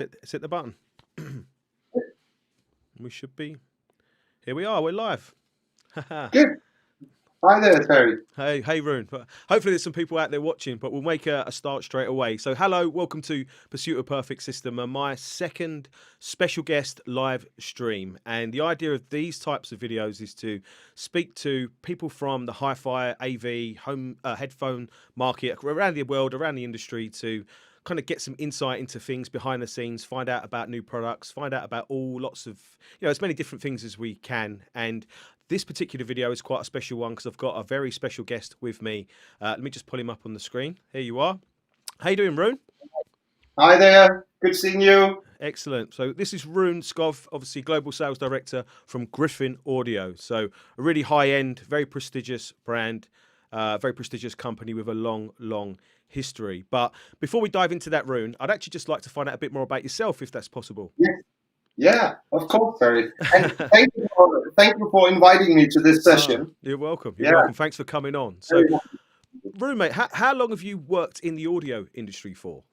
Hit the button. We should be. Here we are. We're live. Good. Hi there, Terry. Hey, Rune. Hopefully, there's some people out there watching, but we'll make a start straight away. So, hello, welcome to Pursuit of Perfect System, my second special guest live stream. And the idea of these types of videos is to speak to people from the HiFi, AV, home headphone market around the world, around the industry, to kind of get some insight into things behind the scenes, find out about new products, find out about lots of, as many different things as we can. And this particular video is quite a special one because I've got a very special guest with me. Let me just pull him up on the screen. Here you are. How you doing, Rune? Hi there. Good seeing you. Excellent. So this is Rune Skov, obviously Global Sales Director from Gryphon Audio. So a really high-end, very prestigious brand, very prestigious company with a long history. But before we dive into that, Rune, I'd actually just like to find out a bit more about yourself, if that's possible. Yeah, of course, Terry. And thank you for inviting me to this session. You're welcome. You're welcome. Thanks for coming on. So, Rune, mate, how long have you worked in the audio industry for?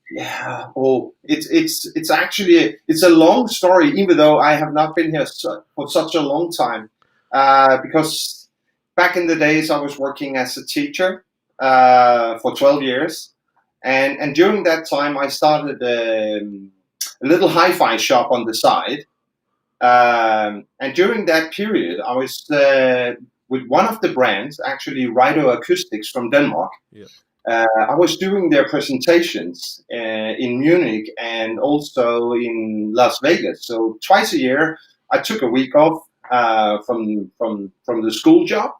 Yeah. Oh, it's actually a long story, even though I have not been here for such a long time. Because back in the days, I was working as a teacher for 12 years, and during that time, I started a little hi-fi shop on the side. And during that period, I was with one of the brands, actually Rido Acoustics from Denmark. Yeah. I was doing their presentations in Munich and also in Las Vegas. So twice a year, I took a week off from the school job,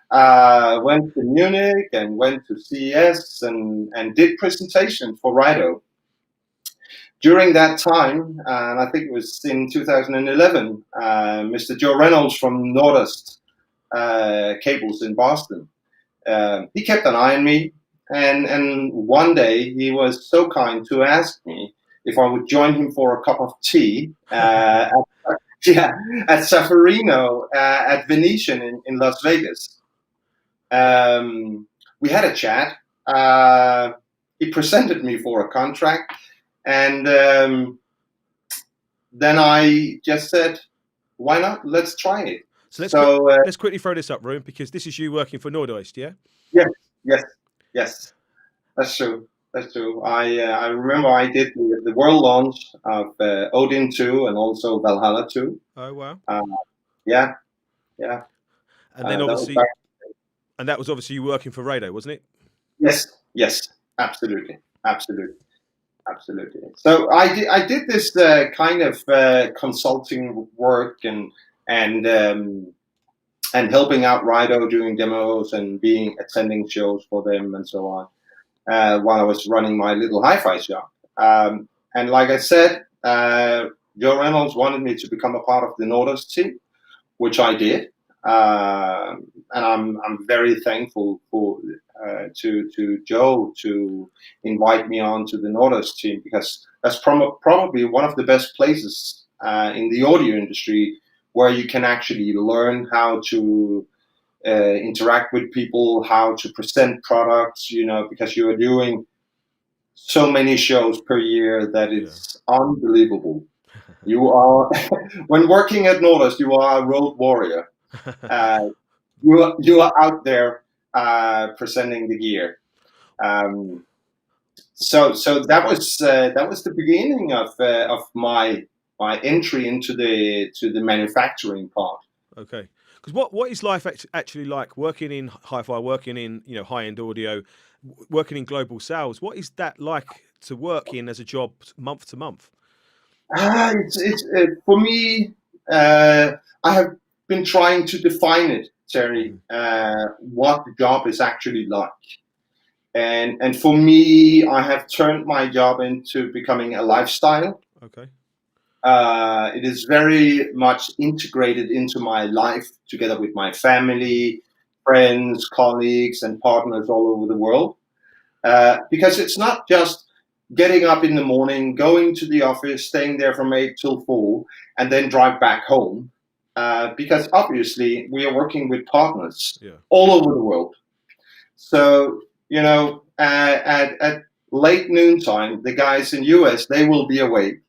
went to Munich and went to CES and did presentations for Rido. During that time, and I think it was in 2011, Mr. Joe Reynolds from Nordest Cables in Boston, he kept an eye on me, and one day he was so kind to ask me if I would join him for a cup of tea at Safarino at Venetian in Las Vegas. We had a chat. He presented me for a contract. And then I just said, why not? Let's try it. So let's quickly throw this up, Rune, because this is you working for Nordeist, yeah? Yes. That's true. I remember I did the world launch of Odin 2 and also Valhalla 2. Oh, wow. Yeah. And then obviously, and that was obviously you working for Rido, wasn't it? Yes, absolutely. So I did this kind of consulting work and helping out Rido doing demos and attending shows for them and so on while I was running my little hi-fi shop. And like I said, Joe Reynolds wanted me to become a part of the Nordest team, which I did. And I'm very thankful to Joe to invite me on to the Nordest team, because that's probably one of the best places in the audio industry where you can actually learn how to interact with people, how to present products, because you are doing so many shows per year that it's unbelievable. You are, when working at Nordest, you are a road warrior. You are out there presenting the gear. So that was the beginning of my entry into the manufacturing part. Okay, because what is life actually like working in hi-fi, working in high-end audio, working in global sales? What is that like to work in as a job month to month? It's for me. I have been trying to define it, Terry, what the job is actually like. And for me, I have turned my job into becoming a lifestyle. Okay. It is very much integrated into my life, together with my family, friends, colleagues, and partners all over the world. Because it's not just getting up in the morning, going to the office, staying there from 8 till 4, and then drive back home. Because obviously we are working with partners all over the world. So, at late noontime, the guys in US, they will be awake.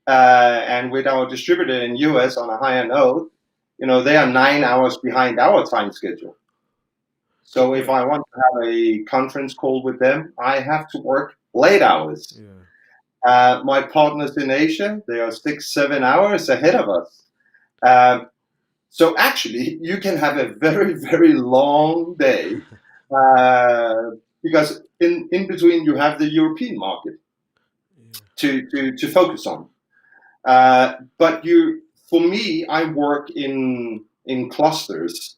and with our distributor in US on a higher note, they are 9 hours behind our time schedule. So if I want to have a conference call with them, I have to work late hours. Yeah. My partners in Asia, they are 6-7 hours ahead of us. So actually, you can have a very, very long day because in between you have the European market to focus on. But for me, I work in clusters.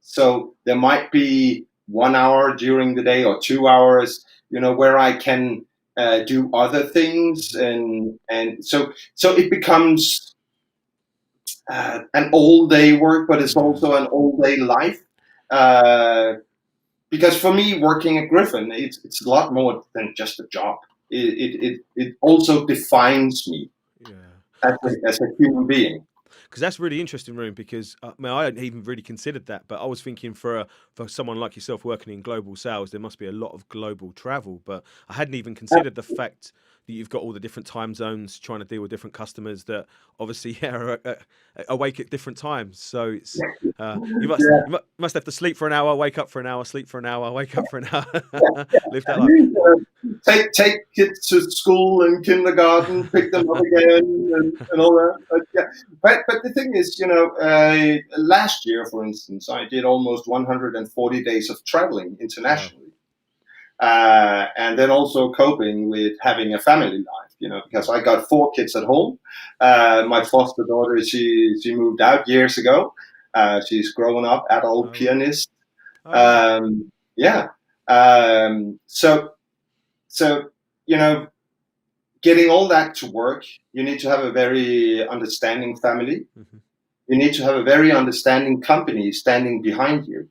So there might be 1 hour during the day or 2 hours, where I can do other things, and so it becomes an all day work, but it's also an all day life. Because for me, working at Gryphon, it's a lot more than just a job. It also defines me as a human being. Because that's really interesting, Rune, because I hadn't even really considered that, but I was thinking for someone like yourself working in global sales, there must be a lot of global travel, but I hadn't even considered the fact that you've got all the different time zones trying to deal with different customers that obviously are awake at different times. So it's you must have to sleep for an hour, wake up for an hour, sleep for an hour, wake up for an hour, live that life. Take kids to school and kindergarten, pick them up again, and all that. But the thing is, last year, for instance, I did almost 140 days of traveling internationally. Wow. And then also coping with having a family life, because I got 4 kids at home. My foster daughter, she moved out years ago. She's grown up, adult pianist. Yeah. So, getting all that to work, you need to have a very understanding family. Mm-hmm. You need to have a very understanding company standing behind you,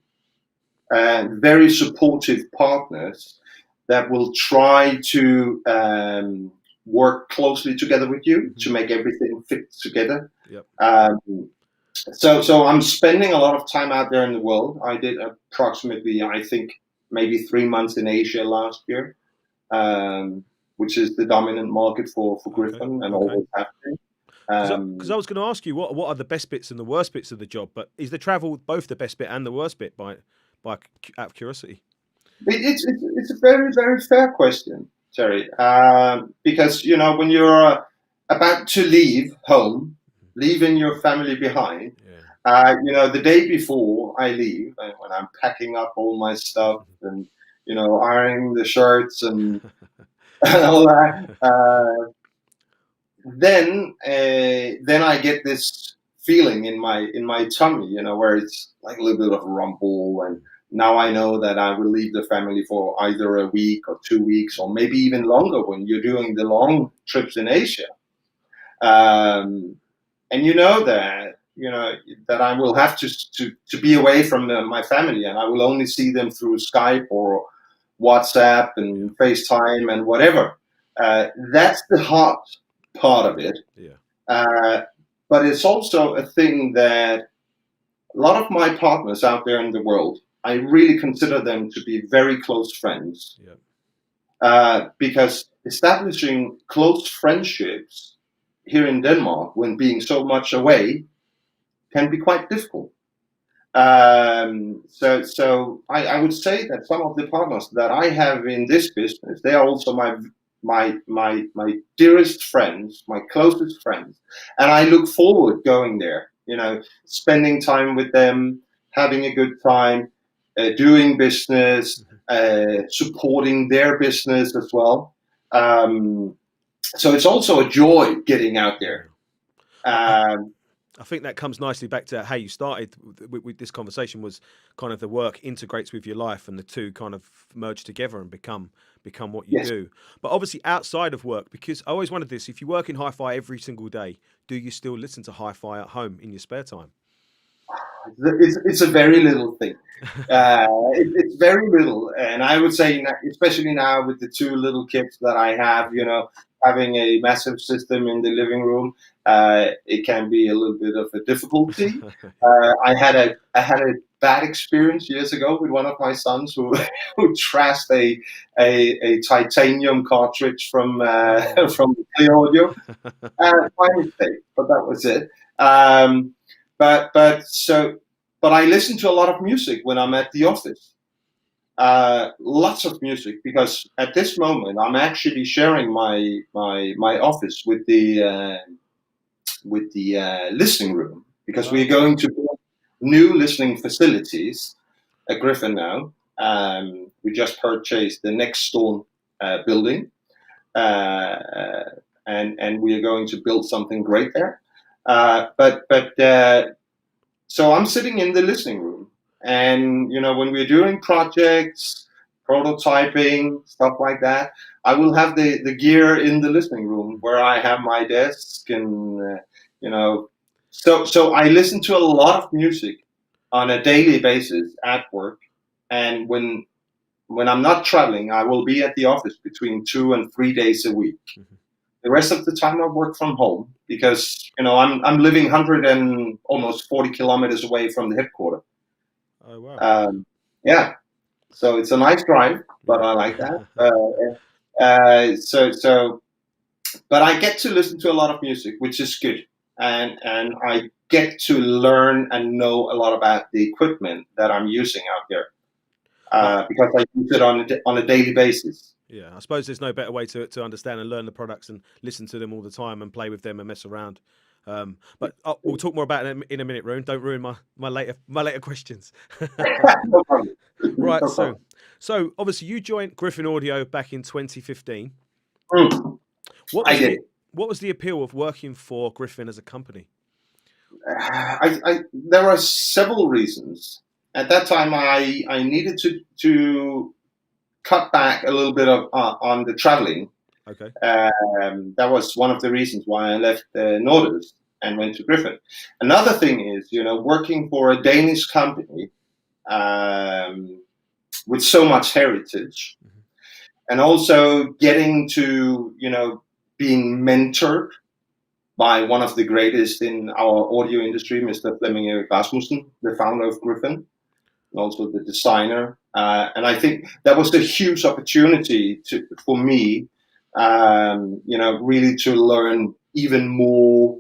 and very supportive partners that will try to work closely together with you, mm-hmm. to make everything fit together. Yep. So I'm spending a lot of time out there in the world. I did approximately, I think, maybe 3 months in Asia last year. Which is the dominant market for Gryphon, and always have been. Because I was going to ask you what are the best bits and the worst bits of the job, but is the travel both the best bit and the worst bit by out of curiosity? It's a very, very fair question, Terry, because when you're about to leave home, leaving your family behind, the day before I leave, when I'm packing up all my stuff and ironing the shirts and all that, then I get this feeling in my tummy, where it's like a little bit of a rumble, and now I know that I will leave the family for either a week or 2 weeks, or maybe even longer when you're doing the long trips in Asia. And that I will have to be away from my family, and I will only see them through Skype or WhatsApp and FaceTime and whatever. That's the hard part of it. Yeah. But it's also a thing that a lot of my partners out there in the world, I really consider them to be very close friends. Yeah. Because establishing close friendships here in Denmark, when being so much away, can be quite difficult. So I would say that some of the partners that I have in this business, they are also my dearest friends, my closest friends, and I look forward going there. Spending time with them, having a good time, doing business, supporting their business as well. So it's also a joy getting out there. I think that comes nicely back to how you started with this conversation, was kind of the work integrates with your life and the two kind of merge together and become what you do. But obviously outside of work, because I always wondered this, if you work in HiFi every single day, do you still listen to HiFi at home in your spare time? It's a very little thing. It's very little. And I would say, especially now with the 2 little kids that I have, having a massive system in the living room, it can be a little bit of a difficulty. I had a bad experience years ago with one of my sons who who trashed a titanium cartridge from from Clear Audio. My mistake, but that was it. Um, but I listen to a lot of music when I'm at the office. Lots of music, because at this moment I'm actually sharing my office with the listening room, because we're going to build new listening facilities at Gryphon now. We just purchased the next door building, uh, and we are going to build something great there. So I'm sitting in the listening room, and when we're doing projects, prototyping, stuff like that, I will have the gear in the listening room where I have my desk, and so I listen to a lot of music on a daily basis at work, and when I'm not traveling, I will be at the office between 2 and 3 days a week. Mhm. The rest of the time I work from home, because I'm living 100 and almost 40 kilometers away from the headquarters. Oh wow. Yeah, so it's a nice drive, but I like that. But I get to listen to a lot of music, which is good, and I get to learn and know a lot about the equipment that I'm using out there, because I use it on a daily basis. Yeah, I suppose there's no better way to understand and learn the products and listen to them all the time and play with them and mess around. But we'll talk more about it in a minute, Rune. Don't ruin my later questions. No problem. Right, No problem. so obviously you joined Gryphon Audio back in 2015. What I was did. what was the appeal of working for Gryphon as a company? There were several reasons. At that time, I needed to cut back a little bit on the traveling. Okay. That was one of the reasons why I left Norders and went to Gryphon. Another thing is, working for a Danish company with so much heritage, and also getting to, being mentored by one of the greatest in our audio industry, Mr. Flemming Erik Rasmussen, the founder of Gryphon, and also the designer. And I think that was a huge opportunity for me, really to learn even more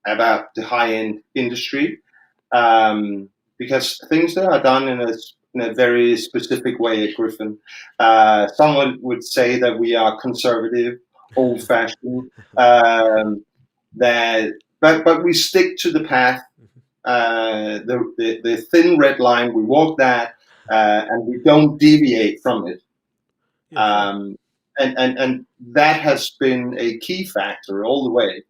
about the high-end industry, because things that are done in a very specific way at Gryphon. Someone would say that we are conservative, old-fashioned. But we stick to the path, the thin red line. We walk that, and we don't deviate from it. Yeah, And that has been a key factor all the way.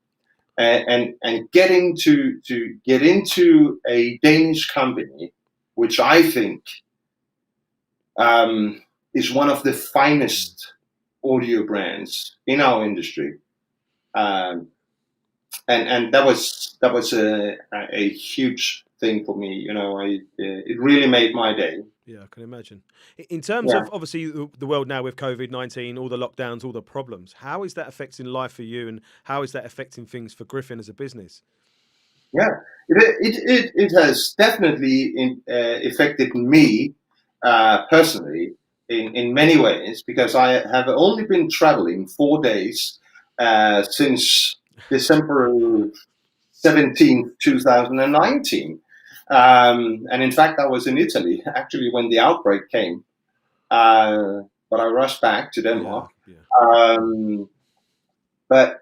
And getting to get into a Danish company, which I think is one of the finest audio brands in our industry. And that was a huge thing for me. It really made my day. Yeah, I can imagine. In terms Yeah. of obviously the world now with COVID-19, all the lockdowns, all the problems, how is that affecting life for you, and how is that affecting things for Gryphon as a business? Yeah, it has definitely affected me personally in many ways, because I have only been traveling 4 days since December 17th, 2019. And in fact, I was in Italy actually when the outbreak came, but I rushed back to Denmark. Yeah. But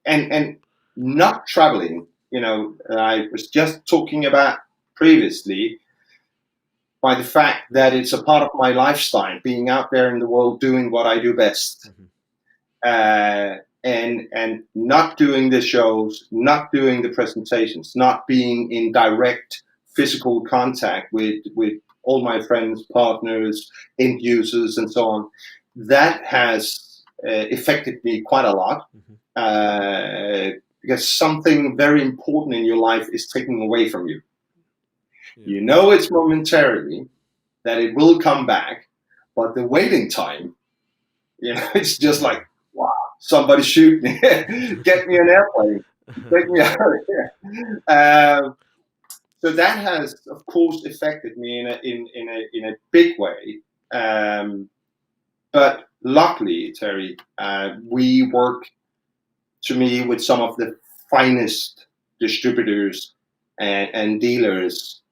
and not traveling, I was just talking about previously, by the fact that it's a part of my lifestyle, being out there in the world doing what I do best. And not doing the shows, not doing the presentations, not being in direct physical contact with all my friends, partners, end users, and so on. That has affected me quite a lot, because something very important in your life is taken away from you. Yeah. It's momentarily, that it will come back, but the waiting time, it's just like, wow, somebody shoot me, get me an airplane, take me out of here. so that has, of course, affected me in a big way. But luckily, Terry, we work, to me, with some of the finest distributors and dealers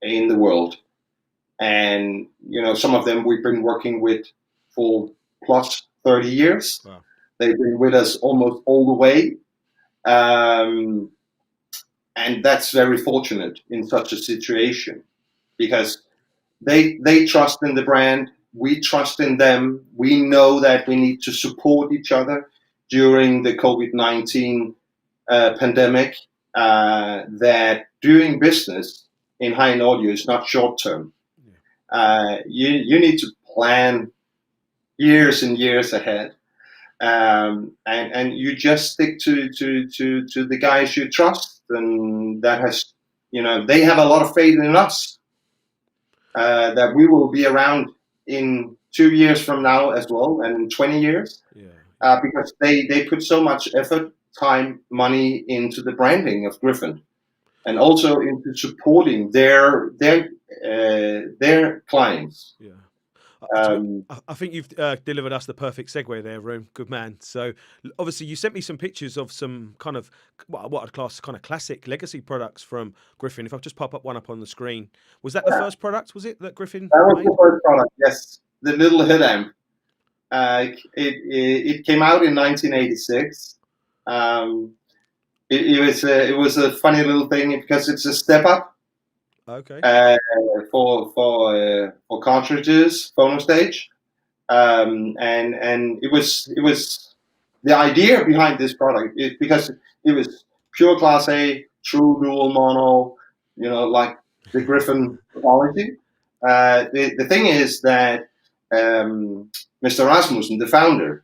in the world. And, some of them we've been working with for plus 30 years. Wow. They've been with us almost all the way. And that's very fortunate in such a situation, because they trust in the brand. We trust in them. We know that we need to support each other during the COVID-19 pandemic, that doing business in high-end audio is not short-term. You need to plan years and years ahead, and you just stick to the guys you trust, and that has, they have a lot of faith in us, that we will be around in 2 years from now as well, and in 20 years, because they put so much effort, time, money into the branding of Gryphon, and also into supporting their clients. Yeah. I think you've delivered us the perfect segue there, Rune. Good man. So obviously you sent me some pictures of some kind of what I'd class kind of classic legacy products from Gryphon. If I just pop up one up on the screen, was that the first product? Was it that Gryphon? That was made? the first product. Yes, the little head amp. It came out in 1986. It was a funny little thing because it's a step up. Okay. For cartridges, phono stage, and it was the idea behind this product is because it was pure Class A, true dual mono, like the Gryphon quality. The thing is that Mr. Rasmussen, the founder,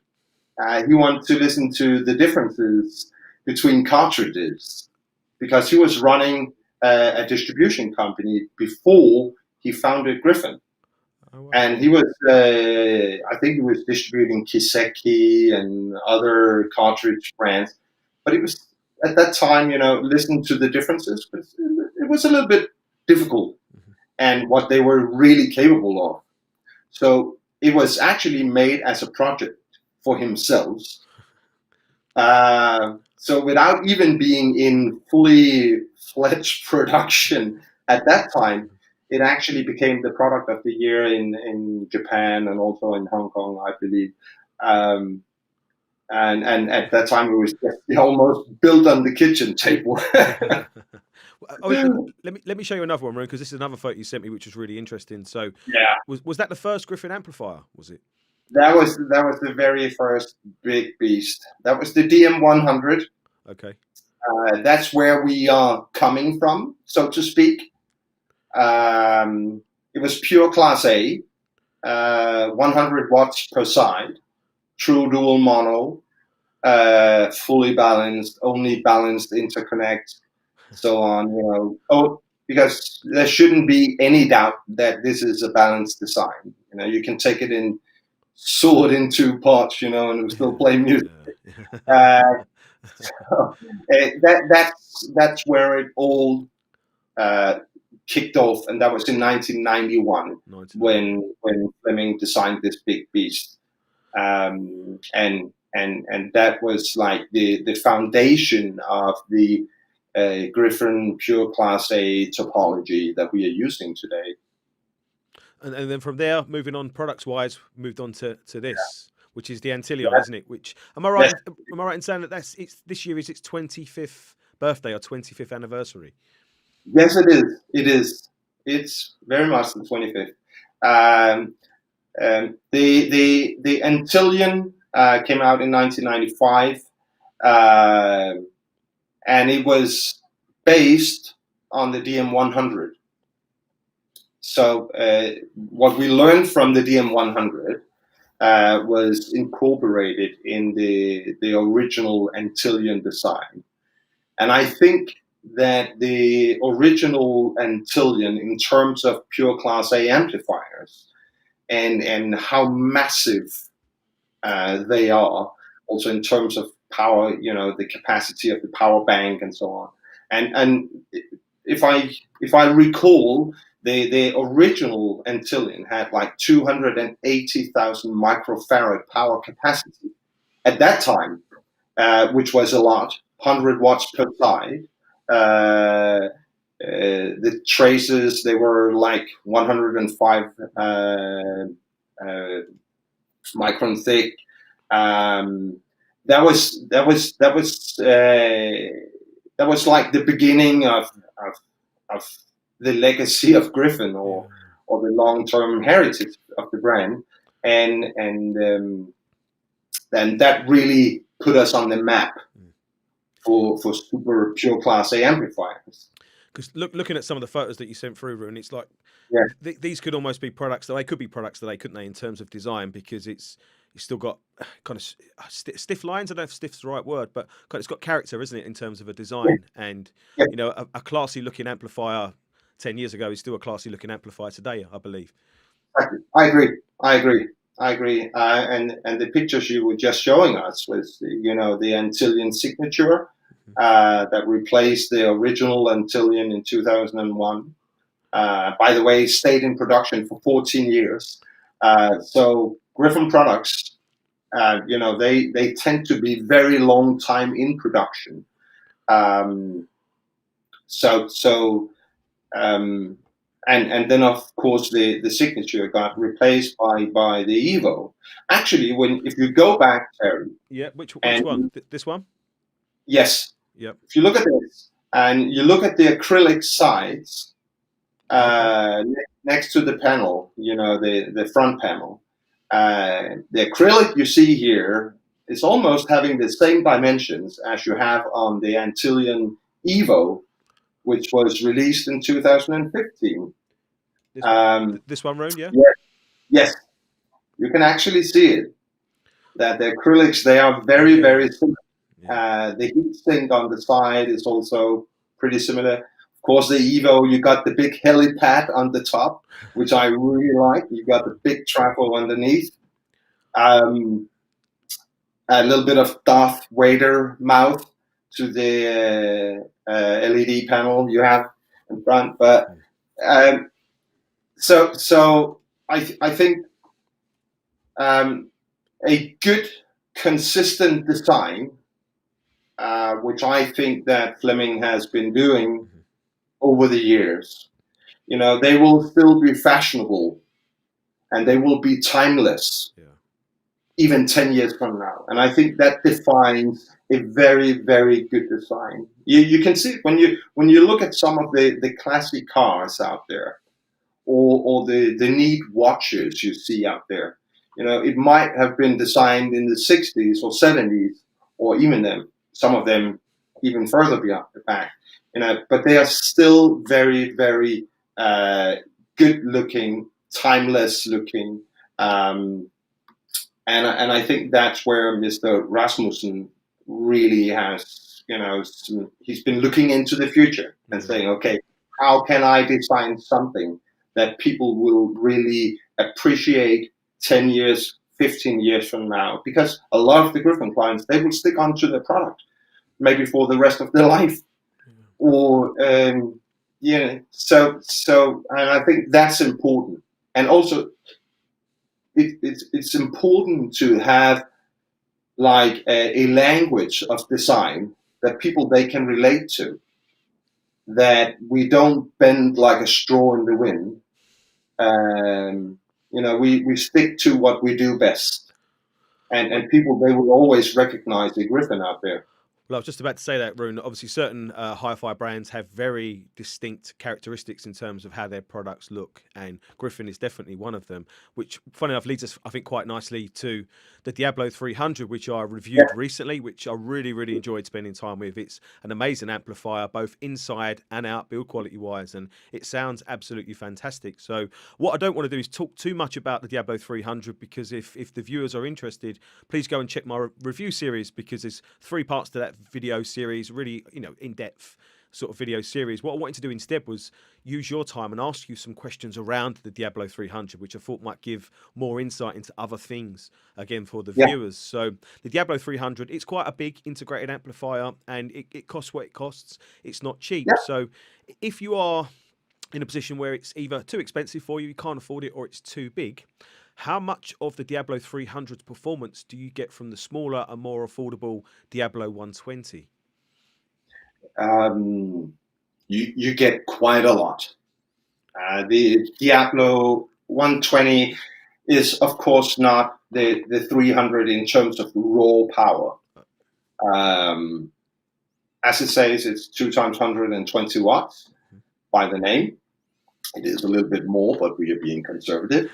he wanted to listen to the differences between cartridges, because he was running a distribution company before he founded Gryphon. Oh, wow. And he was, I think he was distributing Kiseki and other cartridge brands, but it was at that time, listen to the differences, but it was a little bit difficult, and what they were really capable of. So it was actually made as a project for himself. So without even being in fully fledged production at that time, it actually became the product of the year in Japan and also in Hong Kong, I believe. And at that time, it was just almost built on the kitchen table. Let me show you another one, Rune, because this is another photo you sent me, which was really interesting. So, yeah, was that the first Gryphon amplifier? Was it? That was the very first big beast. That was the DM100. Okay. That's where we are coming from, so to speak. It was pure Class A, 100 watts per side, true dual mono, fully balanced, only balanced interconnect, so on. Because there shouldn't be any doubt that this is a balanced design. You can take it in, saw it in two parts, and it will still play music. So, that's where it all kicked off, and that was in 1991 when Fleming designed this big beast, and that was like the foundation of the Gryphon pure Class A topology that we are using today. And then from there, moving on products wise, moved on to this. Which is the Antilleon, isn't it? Which am I right? Yes. Am I right in saying that this year is its 25th birthday or 25th anniversary? Yes, it is. It is. It's very much the 25th. The Antilleon came out in 1995, and it was based on the DM100. So what we learned from the DM100 was incorporated in the original Antilleon design. And I think that the original Antilleon, in terms of pure Class A amplifiers and how massive they are, also in terms of power, the capacity of the power bank and so on. And if I recall, the original Antillion had like 280,000 microfarad power capacity at that time, which was a lot, 100 watts per side. The traces, they were like 105 micron thick. That was like the beginning of the legacy of Gryphon, or the long-term heritage of the brand, and that really put us on the map for super pure Class A amplifiers. Because looking at some of the photos that you sent through, Rune, it's like these could almost be products that they could be products today, couldn't they, in terms of design? Because it's still got kind of stiff lines. I don't know if stiff's the right word, but it's got character, isn't it, in terms of a design? And you know, a classy looking amplifier 10 years ago is still a classy looking amplifier today, I believe. I agree. And the pictures you were just showing us was, you know, the Antillion signature that replaced the original Antillion in 2001. By the way, stayed in production for 14 years. So Gryphon products, you know, they tend to be very long time in production. And then of course the signature got replaced by the Evo. Actually, if you go back, Terry. Yeah, which one? This one? Yes. Yep. If you look at this and you look at the acrylic sides next to the panel, you know, the front panel, the acrylic you see here is almost having the same dimensions as you have on the Antillion Evo, which was released in 2015. This one, Rune, yeah? Yes. You can actually see it. That the acrylics, they are very, very similar. Yeah. The heat sink on the side is also pretty similar. Of course, the Evo, you got the big helipad on the top, which I really like. You got the big trafo underneath. A little bit of Darth Vader mouth to the LED panel you have in front. But so I think a good, consistent design, which I think that Fleming has been doing over the years. You know, they will still be fashionable and they will be timeless, even 10 years from now. And I think that defines a very, very good design. You can see it when you look at some of the classic cars out there, or the neat watches you see out there. You know, it might have been designed in the 60s or 70s, or even some of them even further back. You know, but they are still very, very good looking, timeless looking, and I think that's where Mr. Rasmussen really has, you know, he's been looking into the future and saying, okay, how can I design something that people will really appreciate 10 years, 15 years from now? Because a lot of the Gryphon clients, they will stick onto the product maybe for the rest of their life. Or, you know, so, and I think that's important. And also, it's important to have like a language of design that people, they can relate to, that we don't bend like a straw in the wind. You know, we stick to what we do best, and people, they will always recognize the Gryphon out there. Well, I was just about to say that, Rune. Obviously, certain hi-fi brands have very distinct characteristics in terms of how their products look, and Gryphon is definitely one of them, which, funny enough, leads us, I think, quite nicely to the Diablo 300, which I reviewed recently, which I really, really enjoyed spending time with. It's an amazing amplifier, both inside and out, build quality-wise, and it sounds absolutely fantastic. So what I don't want to do is talk too much about the Diablo 300, because if the viewers are interested, please go and check my review series, because there's 3 parts to that video series, really, in depth sort of video series. What I wanted to do instead was use your time and ask you some questions around the Diablo 300, which I thought might give more insight into other things, again, for the Yeah. viewers. So the Diablo 300, it's quite a big integrated amplifier, and it costs what it costs. It's not cheap. Yeah. So if you are in a position where it's either too expensive for you, you can't afford it, or it's too big, how much of the Diablo 300's performance do you get from the smaller and more affordable Diablo 120? You get quite a lot. The Diablo 120 is, of course, not the 300 in terms of raw power. As it says, it's 2 times 120 watts by the name. It is a little bit more, but we are being conservative.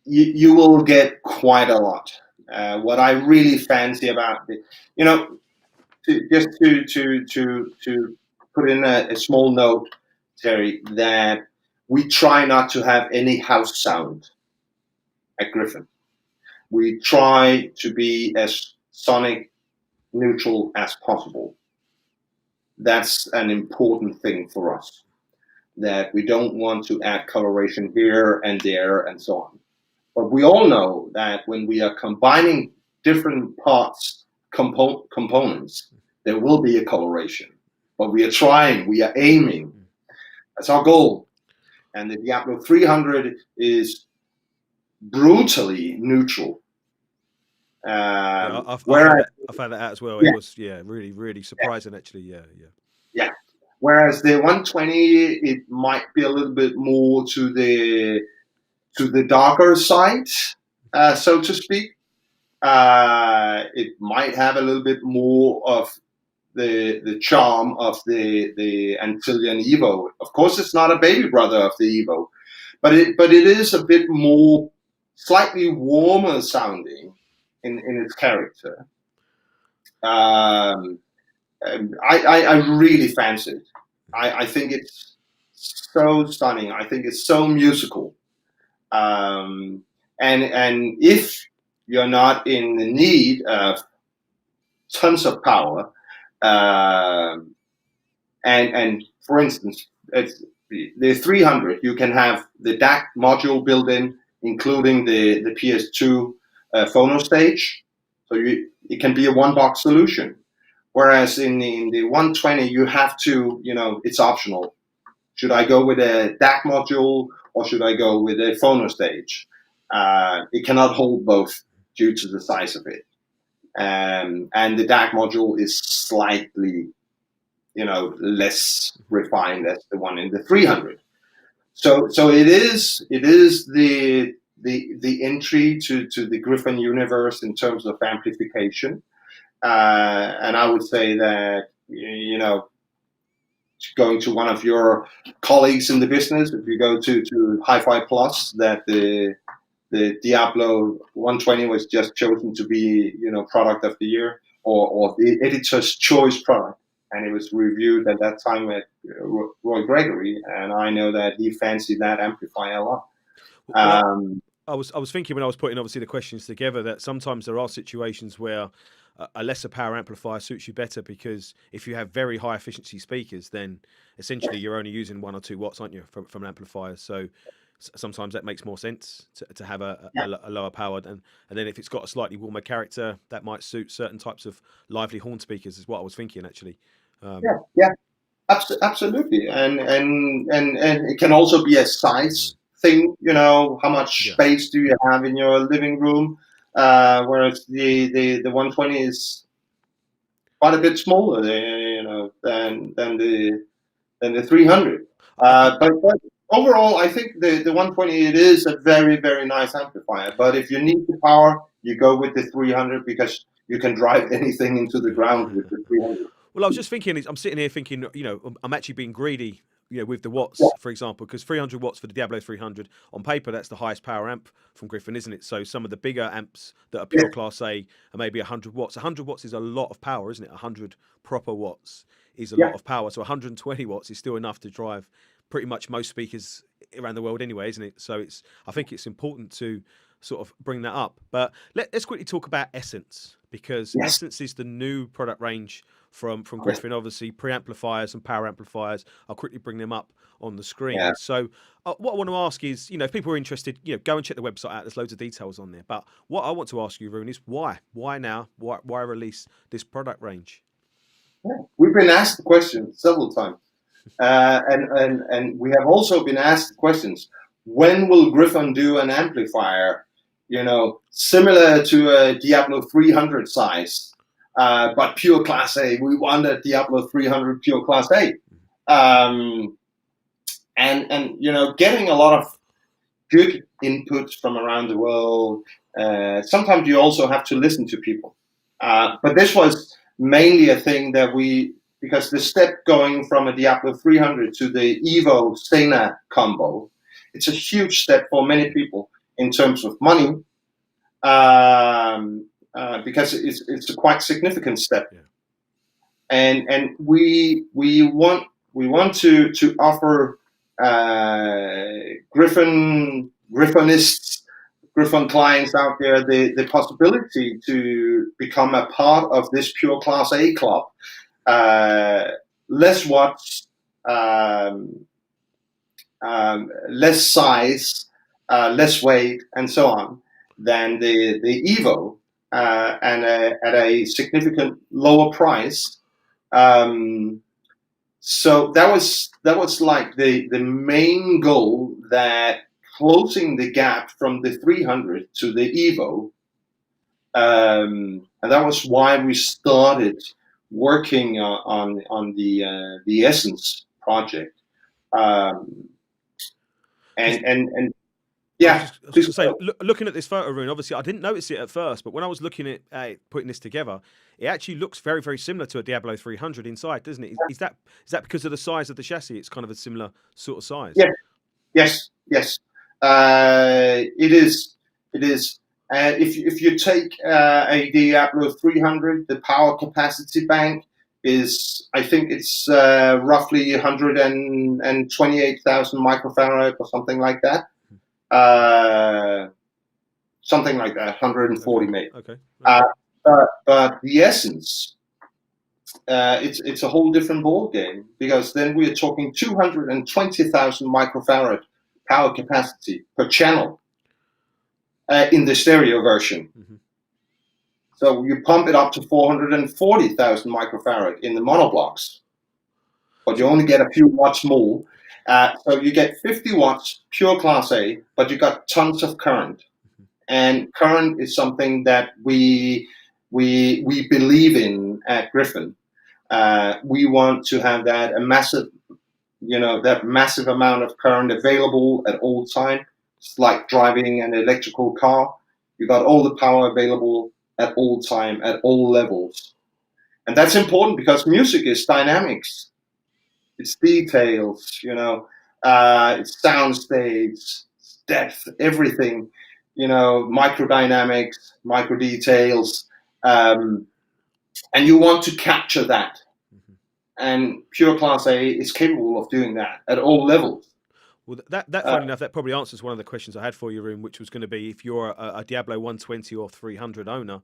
You will get quite a lot. What I really fancy about it, to put in a small note, Terry, that we try not to have any house sound at Gryphon. We try to be as sonic neutral as possible. That's an important thing for us, that we don't want to add coloration here and there and so on. But we all know that when we are combining different parts, components, there will be a coloration. But we are trying, we are aiming. That's our goal. And the Diablo 300 is brutally neutral. I found that out as well. Yeah. It was really, really surprising, actually. Yeah. Whereas the 120, it might be a little bit more to the darker side, so to speak. It might have a little bit more of the charm of the Antillean Evo. Of course, it's not a baby brother of the Evo, but it is a bit more, slightly warmer sounding in its character. I really fancy it. I think it's so stunning. I think it's so musical. And if you're not in the need of tons of power, and for instance, it's the 300, you can have the DAC module built in, including the PS2 phono stage, so it can be a one-box solution. Whereas in the 120, you have to, it's optional. Should I go with a DAC module or should I go with a phono stage? It cannot hold both due to the size of it. And the DAC module is slightly, less refined as the one in the 300. So it is the entry to the Gryphon universe in terms of amplification. And I would say that, going to one of your colleagues in the business, if you go to HiFi Plus, that the Diablo 120 was just chosen to be, product of the year or the editor's choice product. And it was reviewed at that time at Roy Gregory. And I know that he fancied that amplifier a lot. I was thinking when I was putting, obviously, the questions together, that sometimes there are situations where a lesser power amplifier suits you better, because if you have very high efficiency speakers, then essentially you're only using 1 or 2 watts, aren't you, from an amplifier? So sometimes that makes more sense to have a lower powered, and then if it's got a slightly warmer character, that might suit certain types of lively horn speakers, is what I was thinking, actually. Absolutely, and it can also be a size thing. How much space do you have in your living room? Whereas the 120 is quite a bit smaller, than the 300. But overall, I think the 120, it is a very, very nice amplifier. But if you need the power, you go with the 300, because you can drive anything into the ground with the 300. Well, I was just thinking, I'm sitting here thinking, I'm actually being greedy, with the watts, for example, because 300 watts for the Diablo 300, on paper, that's the highest power amp from Gryphon, isn't it? So some of the bigger amps that are pure Class A are maybe 100 watts. 100 watts is a lot of power, isn't it? 100 proper watts is a lot of power. So 120 watts is still enough to drive pretty much most speakers around the world anyway, isn't it? So I think it's important to sort of bring that up. But let's quickly talk about Essence, because Yes. Essence is the new product range from Yes. Gryphon. Obviously, preamplifiers and power amplifiers. I'll quickly bring them up on the screen. Yeah. So what I want to ask is, if people are interested, go and check the website out. There's loads of details on there. But what I want to ask you, Rune, is why? Why now? Why release this product range? Yeah. We've been asked the question several times. And we have also been asked questions. When will Gryphon do an amplifier, similar to a Diablo 300 size, but pure Class A? We want a Diablo 300 pure Class A. And getting a lot of good input from around the world. Sometimes you also have to listen to people. But this was mainly a thing that because the step going from a Diablo 300 to the Evo Sena combo, it's a huge step for many people in terms of money, because it's a quite significant step. Yeah. And we want to offer Gryphonists, Gryphon clients out there the possibility to become a part of this pure Class A club. Less watts, less size, less weight, and so on than the Evo, and at a significant lower price. So that was like the main goal, that closing the gap from the 300 to the Evo, and that was why we started working on the Essence project. And yeah, I was just say, looking at this photo, Rune, obviously I didn't notice it at first, but when I was looking at putting this together, it actually looks very, very similar to a Diablo 300 inside, doesn't it? Is that because of the size of the chassis? It's kind of a similar sort of size. Yeah. Yes. It is. If you take a Diablo 300, the power capacity bank is, I think it's roughly 128,000 microfarad or something like that. Something like that, 140 maybe. Okay. But the Essence, it's a whole different ball game, because then we are talking 220,000 microfarad power capacity per channel in the stereo version. Mm-hmm. So you pump it up to 440,000 microfarad in the monoblocks, but you only get a few watts more. So you get 50 watts pure Class A, but you got tons of current. And current is something that we believe in at Gryphon. We want to have that massive amount of current available at all time. It's like driving an electrical car. You got all the power available at all time, at all levels. And that's important, because music is dynamics. It's details, it's soundstage, depth, everything, microdynamics, micro details, and you want to capture that. Mm-hmm. And pure Class A is capable of doing that at all levels. Well, that funny enough, that probably answers one of the questions I had for you, Rune, which was going to be, if you're a Diablo 120 or 300 owner,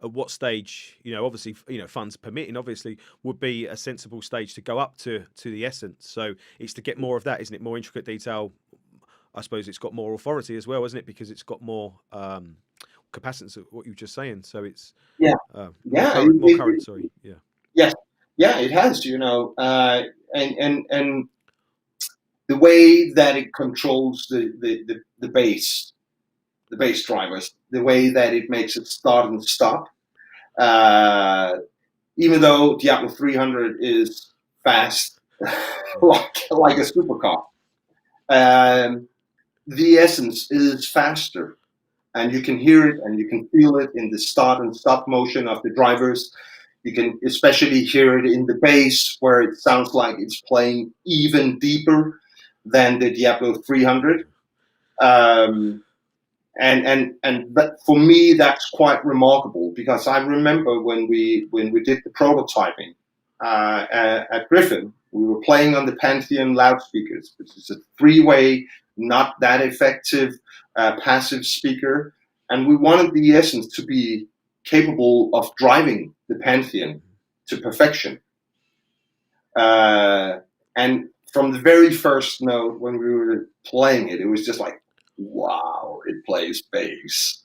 at what stage, obviously, funds permitting, obviously, would be a sensible stage to go up to the Essence. So it's to get more of that, isn't it? More intricate detail. I suppose it's got more authority as well, isn't it? Because it's got more capacitance of what you were just saying. So it's more current. Sorry, yeah. Yes, yeah, it has. And the way that it controls the bass drivers, the way that it makes it start and stop. Even though Diablo 300 is fast, like a supercar, the Essence is faster, and you can hear it and you can feel it in the start and stop motion of the drivers. You can especially hear it in the bass, where it sounds like it's playing even deeper than the Diablo 300. But for me, that's quite remarkable, because I remember when we did the prototyping at Gryphon, we were playing on the Pantheon loudspeakers, which is a three-way, not that effective passive speaker, and we wanted the Essence to be capable of driving the Pantheon to perfection. And from the very first note when we were playing it, it was just like, wow, it plays bass,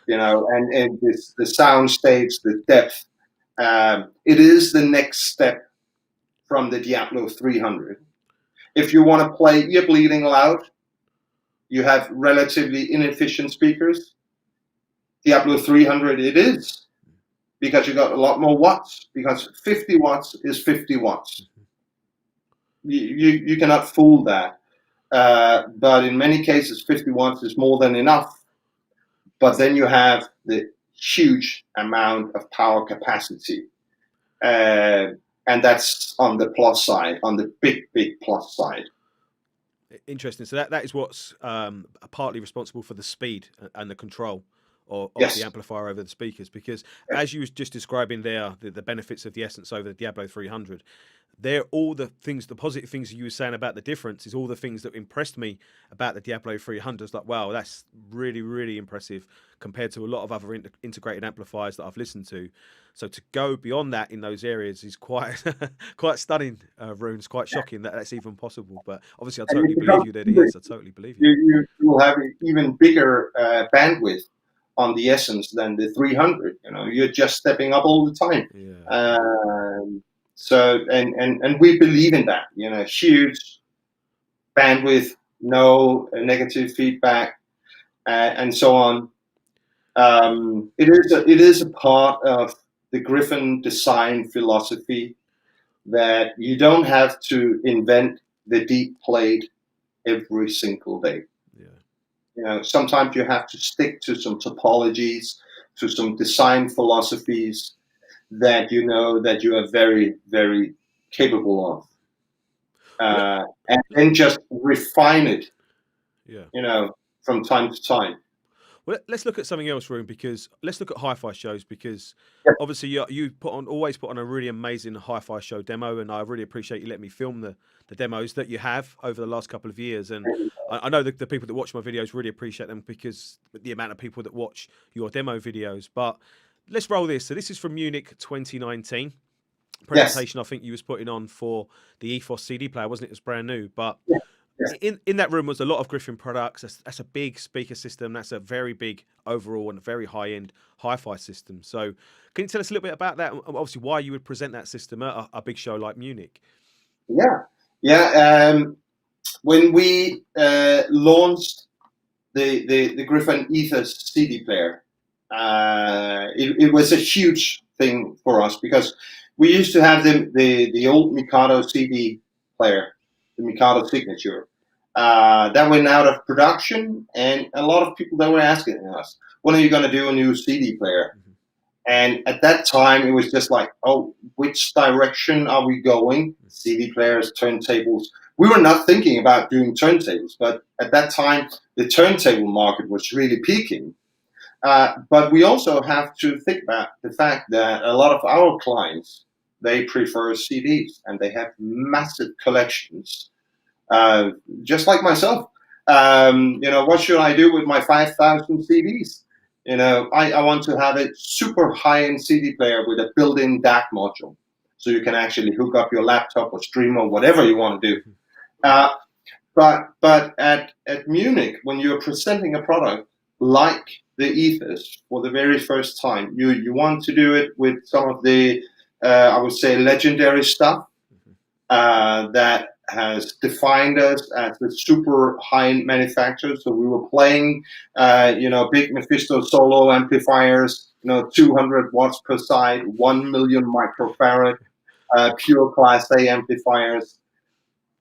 and the sound stage, the depth. It is the next step from the Diablo 300. If you want to play ear bleeding loud, you have relatively inefficient speakers. Diablo 300 it is, because you got a lot more watts, because 50 watts is 50 watts. You cannot fool that. But in many cases, 50 watts is more than enough. But then you have the huge amount of power capacity. And that's on the plus side, on the big plus side. Interesting. So that is what's partly responsible for the speed and the control of Yes. the amplifier over the speakers, because as you was just describing there, the benefits of the Essence over the Diablo 300, they're all the things, the positive things you were saying about the difference is all the things that impressed me about the Diablo 300. It's like, wow, that's really, really impressive compared to a lot of other integrated amplifiers that I've listened to. So to go beyond that in those areas is quite quite stunning, Rune. It's quite shocking that that's even possible. But obviously, I totally believe you that it is. I totally believe you. You will have an even bigger bandwidth on the Essence than the 300. You're just stepping up all the time. Yeah. So and we believe in that. Huge bandwidth, no negative feedback, and so on. It is a part of the Gryphon design philosophy that you don't have to invent the deep plate every single day. Yeah. Sometimes you have to stick to some topologies, to some design philosophies that that you are very, very capable of, and then just refine it. Yeah. From time to time. Well, let's look at something else, Rune, because let's look at HiFi shows, because obviously you always put on a really amazing HiFi show demo, and I really appreciate you letting me film the demos that you have over the last couple of years. And I know the people that watch my videos really appreciate them because the amount of people that watch your demo videos. But let's roll this. So this is from Munich 2019. Presentation, yes. I think you was putting on for the Ethos CD player, wasn't it? It was brand new, but in that room was a lot of Gryphon products. That's a big speaker system. That's a very big overall and very high end hi-fi system. So can you tell us a little bit about that? Obviously, why you would present that system at a big show like Munich? Yeah. When we launched the Gryphon Ethos CD player, it was a huge thing for us because we used to have the old Mikado CD player, the Mikado Signature, that went out of production, and a lot of people that were asking us, when are you going to do a new CD player? Mm-hmm. And at that time, it was just like, oh, which direction are we going? CD players, turntables. We were not thinking about doing turntables, but at that time, the turntable market was really peaking. But we also have to think about the fact that a lot of our clients, they prefer CDs, and they have massive collections, just like myself. What should I do with my 5,000 CDs? I want to have a super high-end CD player with a built-in DAC module, so you can actually hook up your laptop or stream or whatever you want to do. But at Munich, when you're presenting a product like the Ethos for the very first time, you want to do it with some of the, I would say, legendary stuff that has defined us as the super high-end manufacturer. So we were playing, big Mephisto solo amplifiers, 200 watts per side, 1 million microfarad, pure Class A amplifiers.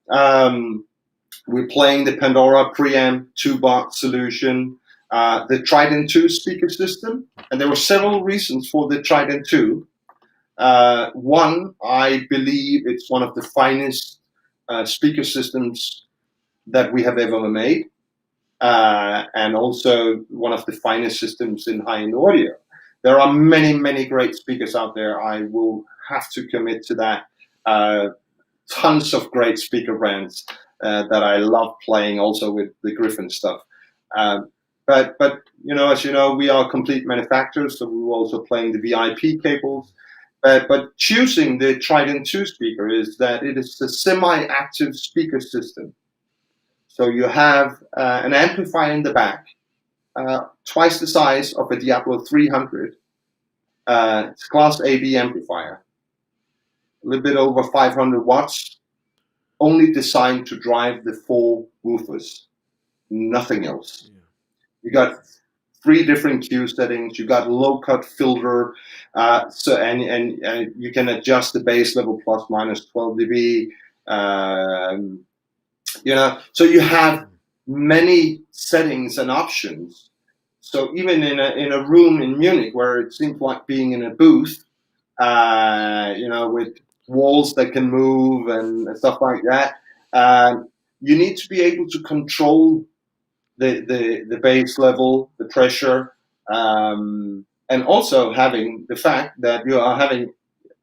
We're playing the Pandora preamp 2-box solution, the Trident 2 speaker system, and there were several reasons for the Trident 2. One, I believe it's one of the finest speaker systems that we have ever made, and also one of the finest systems in high-end audio. There are many, many great speakers out there. I will have to commit to that. Tons of great speaker brands that I love playing also with the Gryphon stuff. but as you know, we are complete manufacturers, so we're also playing the VIP cables. But choosing the Trident 2 speaker is that it is a semi-active speaker system. So you have an amplifier in the back, twice the size of a Diablo 300. It's class AB amplifier, a little bit over 500 watts, only designed to drive the 4 woofers, nothing else. Yeah. You got 3 different Q settings. You got low cut filter, and you can adjust the bass level plus minus 12 dB. So you have many settings and options. So even in a room in Munich where it seems like being in a booth, with walls that can move and stuff like that, you need to be able to control the bass level, the pressure, and also having the fact that you are having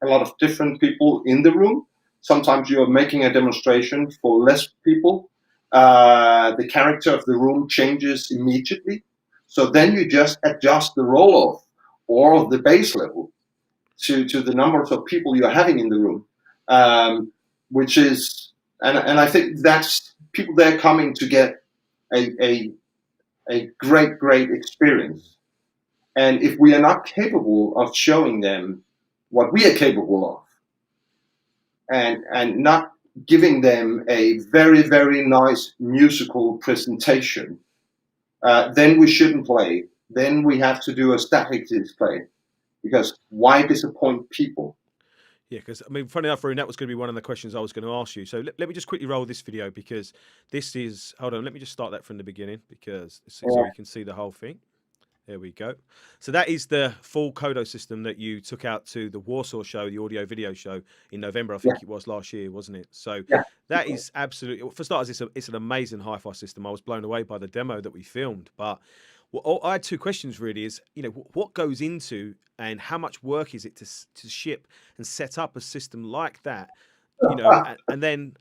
a lot of different people in the room. Sometimes you are making a demonstration for less people. The character of the room changes immediately. So then you just adjust the roll-off or the bass level to the numbers of people you're having in the room, which is, and I think that's people there coming to get a great experience. And if we are not capable of showing them what we are capable of, and not giving them a very, very nice musical presentation, then we shouldn't play. Then we have to do a static display, because why disappoint people? Yeah, because funny enough, Rune, that was going to be one of the questions I was going to ask you. So let me just quickly roll this video, because this is, hold on, let me just start that from the beginning, because so you can see the whole thing. There we go. So that is the full Kodo system that you took out to the Warsaw show, the audio video show in November, I think it was last year, wasn't it? So that is absolutely, for starters, it's an amazing hi-fi system. I was blown away by the demo that we filmed. But I had 2 questions really is, what goes into and how much work is it to ship and set up a system like that, and then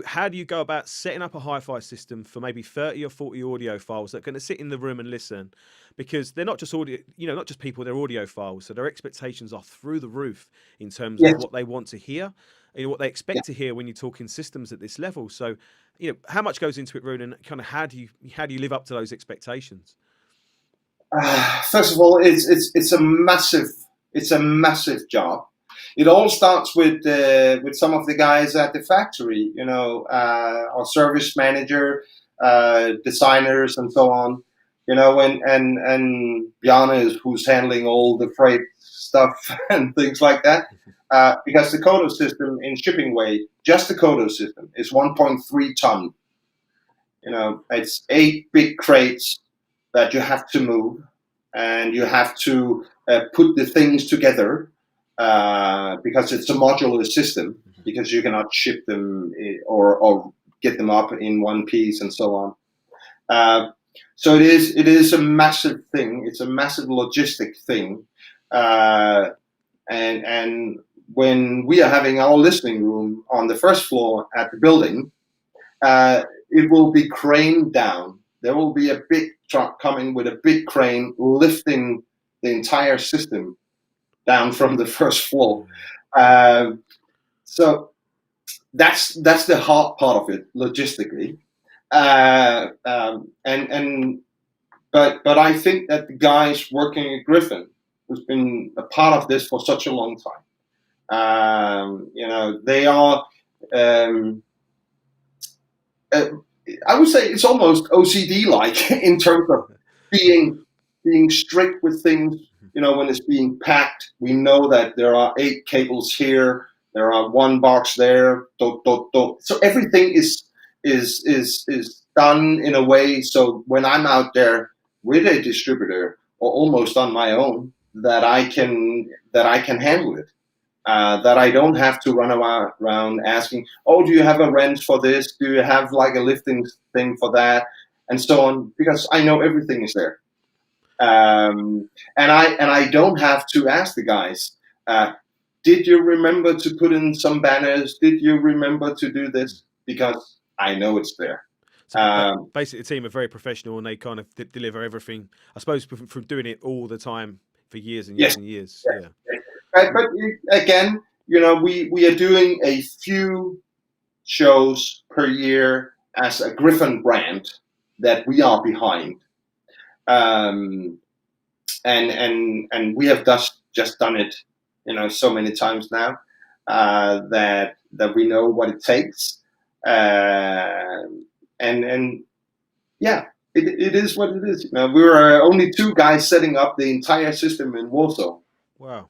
how do you go about setting up a hi-fi system for maybe 30 or 40 audio files that are going to sit in the room and listen, because they're not just audio, not just people, they're audio files. So their expectations are through the roof in terms of what they want to hear, what they expect to hear when you're talking systems at this level. So, how much goes into it, Rune, and kind of how do you live up to those expectations? First of all, it's a massive job. It all starts with some of the guys at the factory, our service manager, designers, and so on. And Bjarne is who's handling all the freight stuff and things like that. Because the Kodo system in shipping weight, just the Kodo system, is 1.3 ton. It's 8 big crates that you have to move, and you have to put the things together, because it's a modular system, because you cannot ship them or get them up in one piece and so on. So it is a massive thing. It's a massive logistic thing. And when we are having our listening room on the first floor at the building, it will be craned down. There will be a big truck coming with a big crane lifting the entire system down from the first floor. So that's the hard part of it logistically. But I think that the guys working at Gryphon, who's been a part of this for such a long time, they are. I would say it's almost OCD-like in terms of being strict with things. When it's being packed, we know that there are 8 cables here, there are 1 box there, So everything is done in a way so when I'm out there with a distributor or almost on my own, that I can handle it. That I don't have to run around asking, do you have a wrench for this? Do you have like a lifting thing for that? And so on, because I know everything is there. And I don't have to ask the guys, did you remember to put in some banners? Did you remember to do this? Because I know it's there. So Um, basically, the team are very professional and they kind of deliver everything. I suppose from doing it all the time for years and years yes, and years. yes. Yeah. But again, we are doing a few shows per year as a Gryphon brand that we are behind. Um, and we have just done it, so many times now, that we know what it takes. And yeah, it is what it is. We were only two guys setting up the entire system in Warsaw, Wow.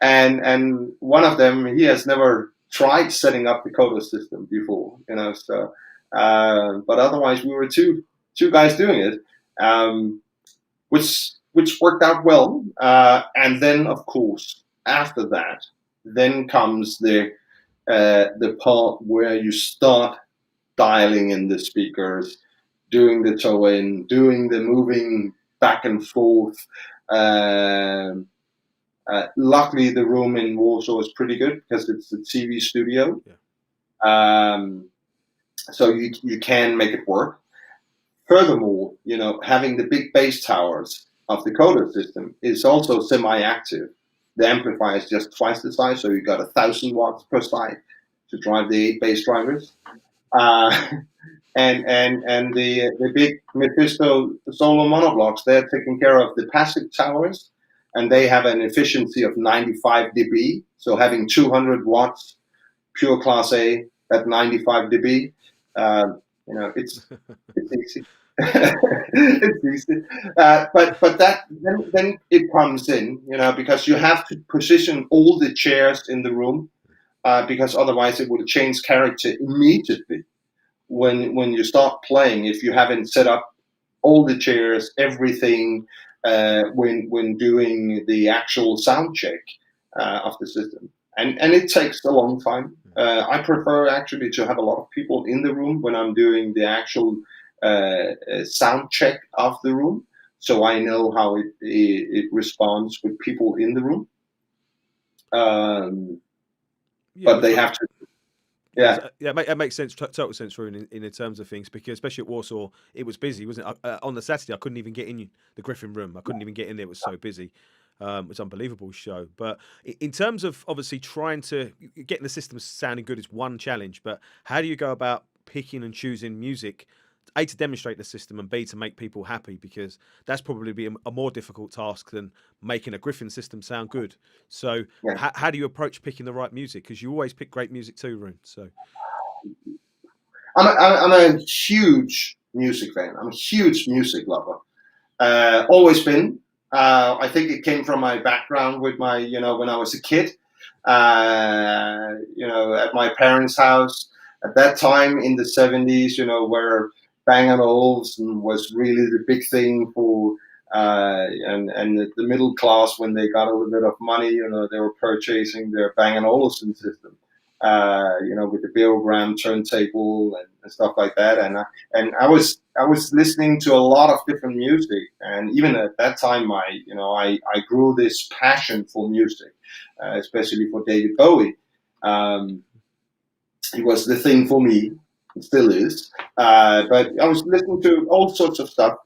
and one of them, he has never tried setting up the Coda system before. So but otherwise we were two guys doing it, which worked out well. And then, of course, after that, then comes the part where you start dialing in the speakers, doing the toe in, doing the moving back and forth. Luckily, the room in Warsaw is pretty good because it's a TV studio. Yeah. So you can make it work. Furthermore, having the big bass towers of the Coda system is also semi-active. The amplifier is just twice the size, so you got 1,000 watts per side to drive the 8 bass drivers. And the big Mephisto solo monoblocks, they're taking care of the passive towers, and they have an efficiency of 95 dB. So having 200 watts pure class A at 95 dB, it's easy. It's easy. But that then it comes in, because you have to position all the chairs in the room, because otherwise it would change character immediately when you start playing, if you haven't set up all the chairs, everything, when doing the actual sound check of the system. And it takes a long time. I prefer actually to have a lot of people in the room when I'm doing the actual sound check of the room, so I know how it responds with people in the room. But they have to. Yeah, it makes sense, total sense, Rune, in the terms of things, because especially at Warsaw, it was busy, wasn't it? On the Saturday, I couldn't even get in the Gryphon room. I couldn't even get in there. It was so busy. It was an unbelievable show. But in terms of obviously trying to getting the system sounding good is one challenge. But how do you go about picking and choosing music? A, to demonstrate the system, and B, to make people happy, because that's probably be a more difficult task than making a Gryphon system sound good. So yeah. how do you approach picking the right music? Because you always pick great music too, Rune. So I'm a huge music fan. I'm a huge music lover. Always been. I think it came from my background with my, when I was a kid, at my parents' house at that time in the 70s, where Bang & Olufsen was really the big thing for, and the middle class, when they got a little bit of money, they were purchasing their Bang & Olufsen system, with the Beogram turntable and stuff like that. And I was listening to a lot of different music, and even at that time, I grew this passion for music, especially for David Bowie. It was the thing for me, it still is. But I was listening to all sorts of stuff: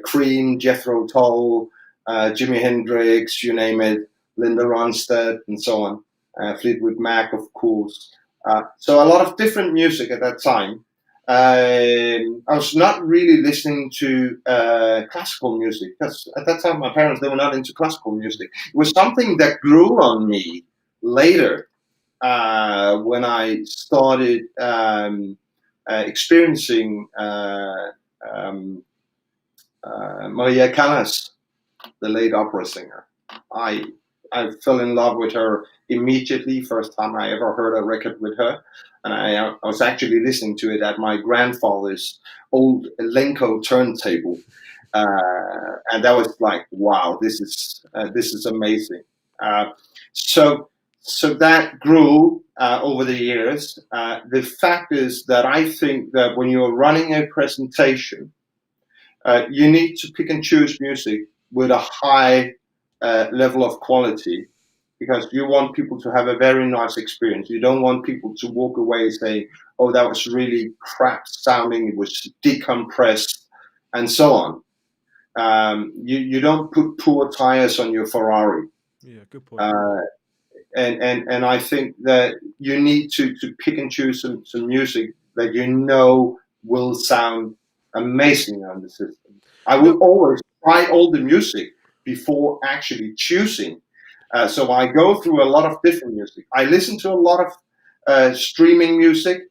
Cream, Jethro Tull, Jimi Hendrix, you name it, Linda Ronstadt, and so on. Fleetwood Mac, of course. So a lot of different music at that time. I was not really listening to classical music, because at that time my parents, they were not into classical music. It was something that grew on me later, when I started experiencing Maria Callas, the late opera singer. I fell in love with her immediately. First time I ever heard a record with her, and I was actually listening to it at my grandfather's old Lenko turntable, and that was like, wow, this is amazing. So that grew over the years. The fact is that I think that when you're running a presentation, you need to pick and choose music with a high level of quality, because you want people to have a very nice experience. You don't want people to walk away saying, oh, that was really crap sounding, it was decompressed, and so on. You don't put poor tires on your Ferrari. Yeah, good point. And I think that you need to pick and choose some music that you know will sound amazing on the system. I will always try all the music before actually choosing. So I go through a lot of different music. I listen to a lot of streaming music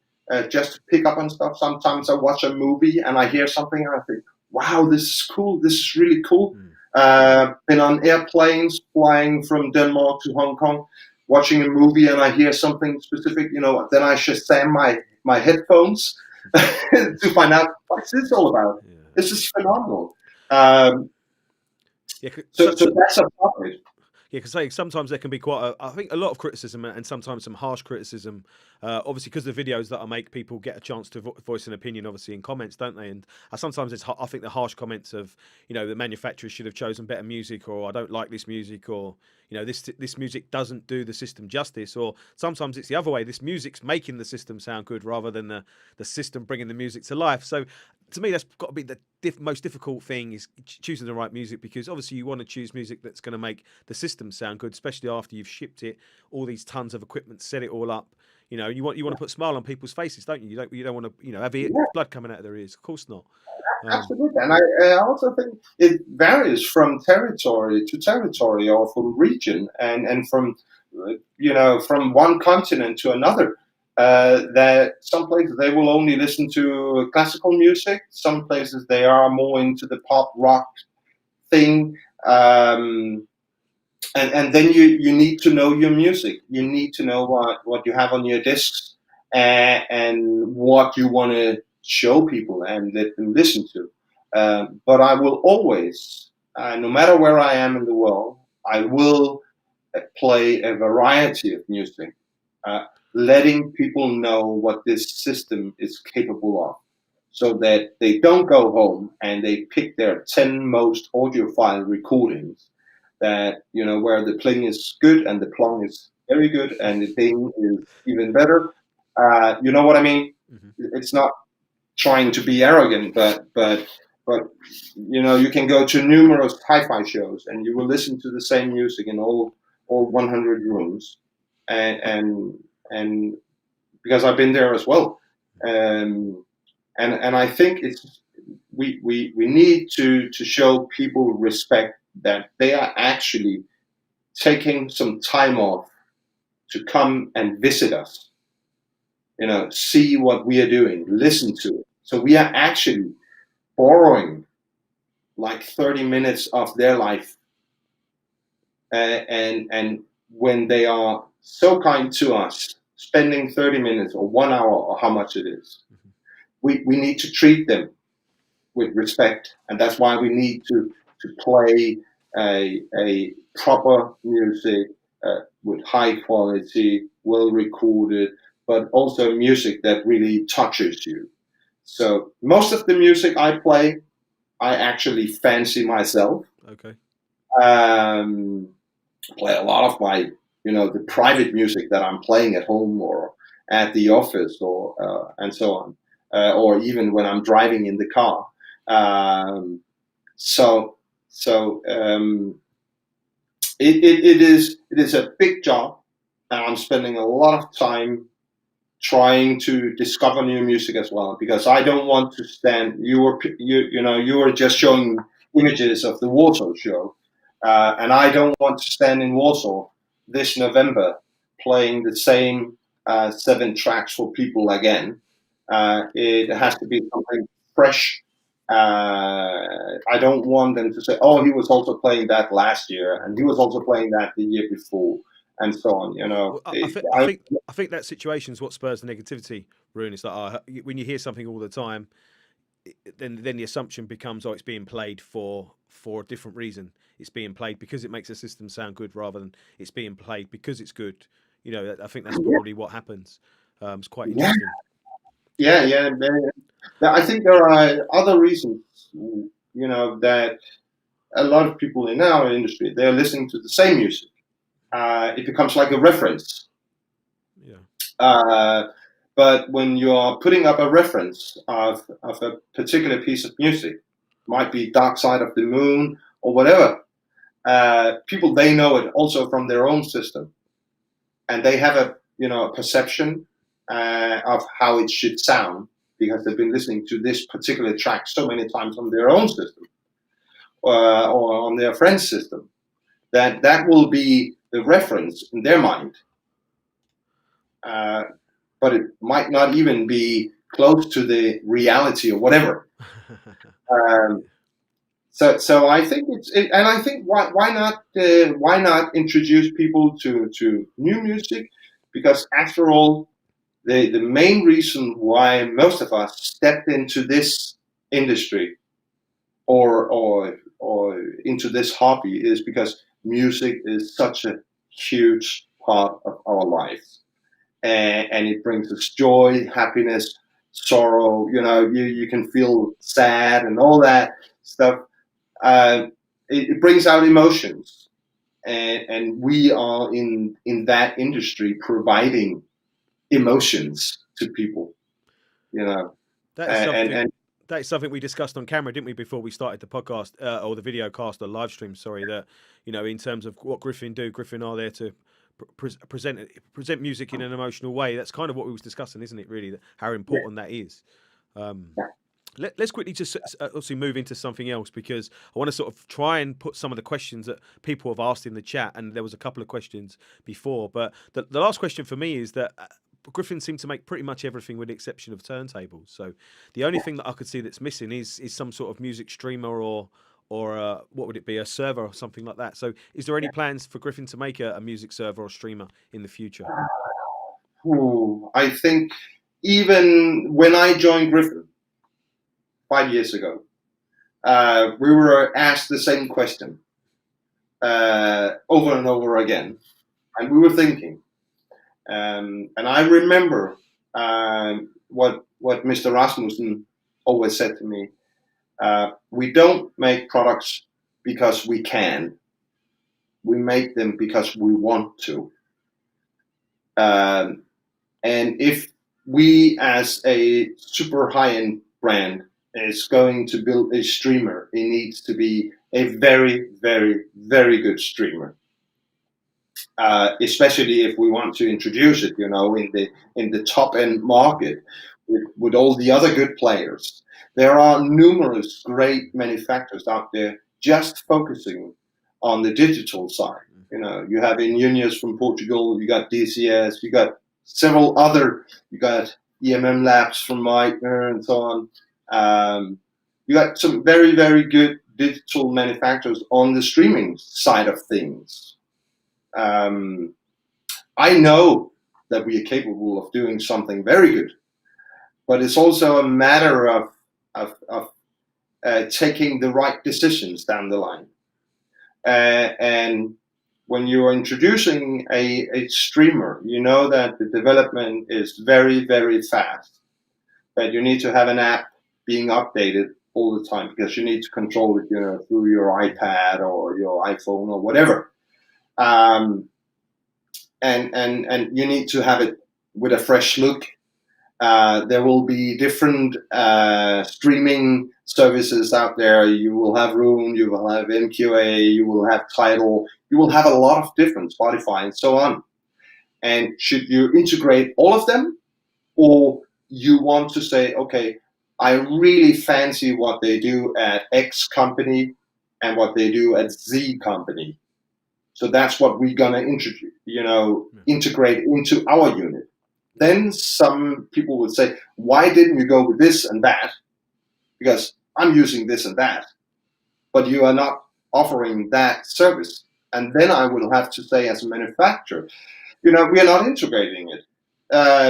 just to pick up on stuff. Sometimes I watch a movie and I hear something and I think, wow, this is cool. This is really cool. Been on airplanes flying from Denmark to Hong Kong, watching a movie and I hear something specific, then I Shazam my headphones to find out what's this all about. Yeah. This is phenomenal. So that's a part. Yeah, because sometimes there can be I think a lot of criticism and sometimes some harsh criticism. Obviously, because the videos that I make, people get a chance to voice an opinion, obviously, in comments, don't they? And sometimes I think the harsh comments of, the manufacturers should have chosen better music, or I don't like this music, or this music doesn't do the system justice, or sometimes it's the other way. This music's making the system sound good rather than the system bringing the music to life. So to me, that's got to be the most difficult thing, is choosing the right music, because obviously you want to choose music that's going to make the system sound good, especially after you've shipped it, all these tons of equipment, set it all up. You want to put a smile on people's faces, don't you? You don't want to have blood coming out of their ears. Of course not. Absolutely, and I also think it varies from territory to territory, or from region, and from from one continent to another. That some places they will only listen to classical music. Some places they are more into the pop rock thing. And then you need to know your music. You need to know what you have on your discs and what you want to show people and let them listen to. But I will always, no matter where I am in the world, I will play a variety of music, letting people know what this system is capable of, so that they don't go home and they pick their 10 most audiophile recordings that, where the pling is good and the plong is very good and the ding is even better. You know what I mean? Mm-hmm. It's not trying to be arrogant, but you can go to numerous HiFi shows and you will listen to the same music in all 100 rooms, and because I've been there as well, and I think we need to show people respect, that they are actually taking some time off to come and visit us, see what we are doing, listen to it. So we are actually borrowing like 30 minutes of their life, and when they are so kind to us, spending 30 minutes or 1 hour or how much it is, we need to treat them with respect, and that's why we need to play a proper music with high quality, well recorded, but also music that really touches you. So most of the music I play, I actually fancy myself. Okay. Play a lot of my, the private music that I'm playing at home or at the office, or and so on, or even when I'm driving in the car. It is a big job, and I'm spending a lot of time trying to discover new music as well, because I don't want to stand. You were just showing images of the Warsaw show, and I don't want to stand in Warsaw this November playing the same 7 tracks for people again. It has to be something fresh. I don't want them to say, "Oh, he was also playing that last year, and he was also playing that the year before," and so on. Well, I think that situation is what spurs the negativity, Rune. It's like when you hear something all the time, then the assumption becomes, it's being played for a different reason. It's being played because it makes the system sound good, rather than it's being played because it's good. I think that's probably what happens. It's quite interesting. Yeah. I think there are other reasons, that a lot of people in our industry, they're listening to the same music. It becomes like a reference. Yeah. But when you are putting up a reference of a particular piece of music, might be Dark Side of the Moon or whatever, people, they know it also from their own system, and they have a perception of how it should sound because they've been listening to this particular track so many times on their own system or on their friend's system, that will be the reference in their mind. But it might not even be close to the reality or whatever. So I think and I think why not introduce people to new music? Because after all, the main reason why most of us stepped into this industry or into this hobby is because music is such a huge part of our lives, and it brings us joy, happiness, sorrow. You can feel sad and all that stuff. It brings out emotions, and we are in that industry providing emotions to people. That is something. And That is something we discussed on camera, didn't we, before we started the podcast or the video cast or live stream? Sorry, that in terms of what Gryphon do, Gryphon are there to present music in an emotional way. That's kind of what we was discussing, isn't it? Really, how important that is. Let's quickly just obviously move into something else, because I want to sort of try and put some of the questions that people have asked in the chat, and there was a couple of questions before. But the last question for me is that Gryphon seemed to make pretty much everything with the exception of turntables. So the only thing that I could see that's missing is some sort of music streamer or what would it be, a server or something like that. So is there any plans for Gryphon to make a music server or streamer in the future? I think even when I joined Gryphon 5 years ago, we were asked the same question over and over again, and we were thinking. And I remember what Mr. Rasmussen always said to me: we don't make products because we can. We make them because we want to. And if we, as a super high-end brand, is going to build a streamer, it needs to be a very, very, very good streamer. Especially if we want to introduce it, in the top end market with all the other good players. There are numerous great manufacturers out there just focusing on the digital side. You have Inunius from Portugal, you got DCS, you got several other, you got EMM Labs from Meitner and so on. You got some very, very good digital manufacturers on the streaming side of things. I know that we are capable of doing something very good, but it's also a matter of taking the right decisions down the line. And when you are introducing a streamer, you know that the development is very, very fast. That you need to have an app being updated all the time because you need to control it, through your iPad or your iPhone or whatever. And you need to have it with a fresh look. There will be different streaming services out there. You will have Rune, you will have MQA, you will have Tidal, you will have a lot of different, Spotify and so on. And should you integrate all of them, or you want to say, okay, I really fancy what they do at X company and what they do at Z company. So that's what we're gonna introduce, integrate into our unit. Then some people would say, why didn't you go with this and that? Because I'm using this and that, but you are not offering that service. And then I will have to say, as a manufacturer, we are not integrating it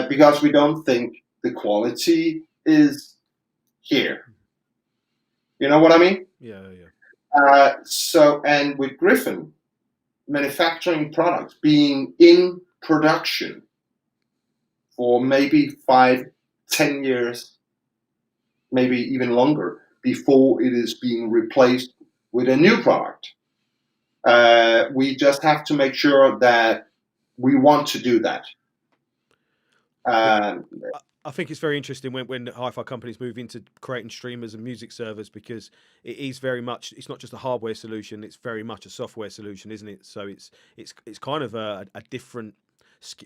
because we don't think the quality is here. You know what I mean? Yeah. And with Gryphon, manufacturing products being in production for maybe 5-10 years, maybe even longer, before it is being replaced with a new product. We just have to make sure that we want to do that. Um, I think it's very interesting when hi-fi companies move into creating streamers and music servers, because it is very much, it's not just a hardware solution, it's very much a software solution, isn't it? So it's kind of a different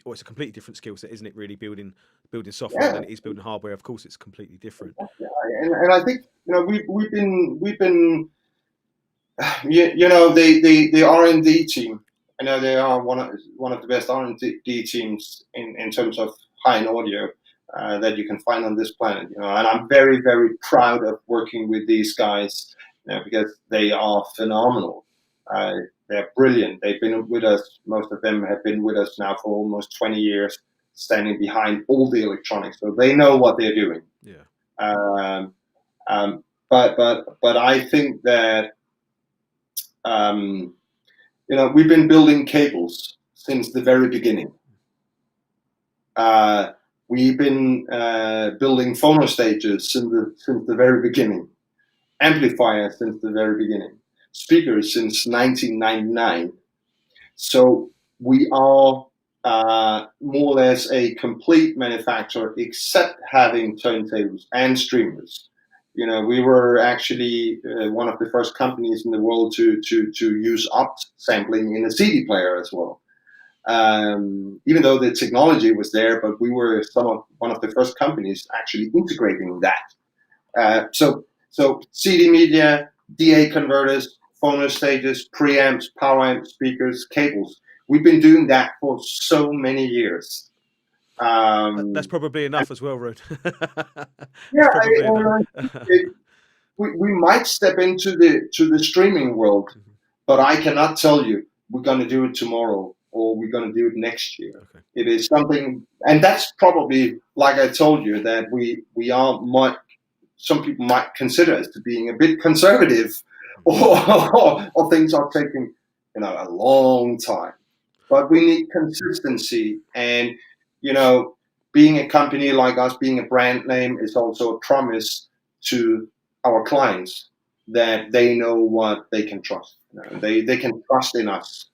or it's a completely different skill set, isn't it? Really building software yeah, than it is building hardware. Of course, it's completely different. and I think we've been the R&D team. I know they are one of the best R&D teams in terms of high-end audio that you can find on this planet. And I'm very, very proud of working with these guys, because they are phenomenal. They're brilliant. They've been with us. Most of them have been with us now for almost 20 years, standing behind all the electronics, so they know what they're doing. Yeah. But I think that we've been building cables since the very beginning. We've been building phono stages since the very beginning, amplifiers since the very beginning, speakers since 1999. So we are more or less a complete manufacturer, except having turntables and streamers. We were actually one of the first companies in the world to use opt sampling in a CD player as well. Even though the technology was there, but we were one of the first companies actually integrating that. So CD media, DA converters, phono stages, preamps, power amps, speakers, cables. We've been doing that for so many years. That's probably enough as well, Rune. Yeah, enough. we might step into the streaming world, but I cannot tell you we're going to do it tomorrow or we're going to do it next year. Okay. It is something, and that's probably, like I told you, that we are some people might consider us to being a bit conservative, or things are taking a long time. But we need consistency, and being a company like us, being a brand name, is also a promise to our clients that they know what they can trust. They can trust in us.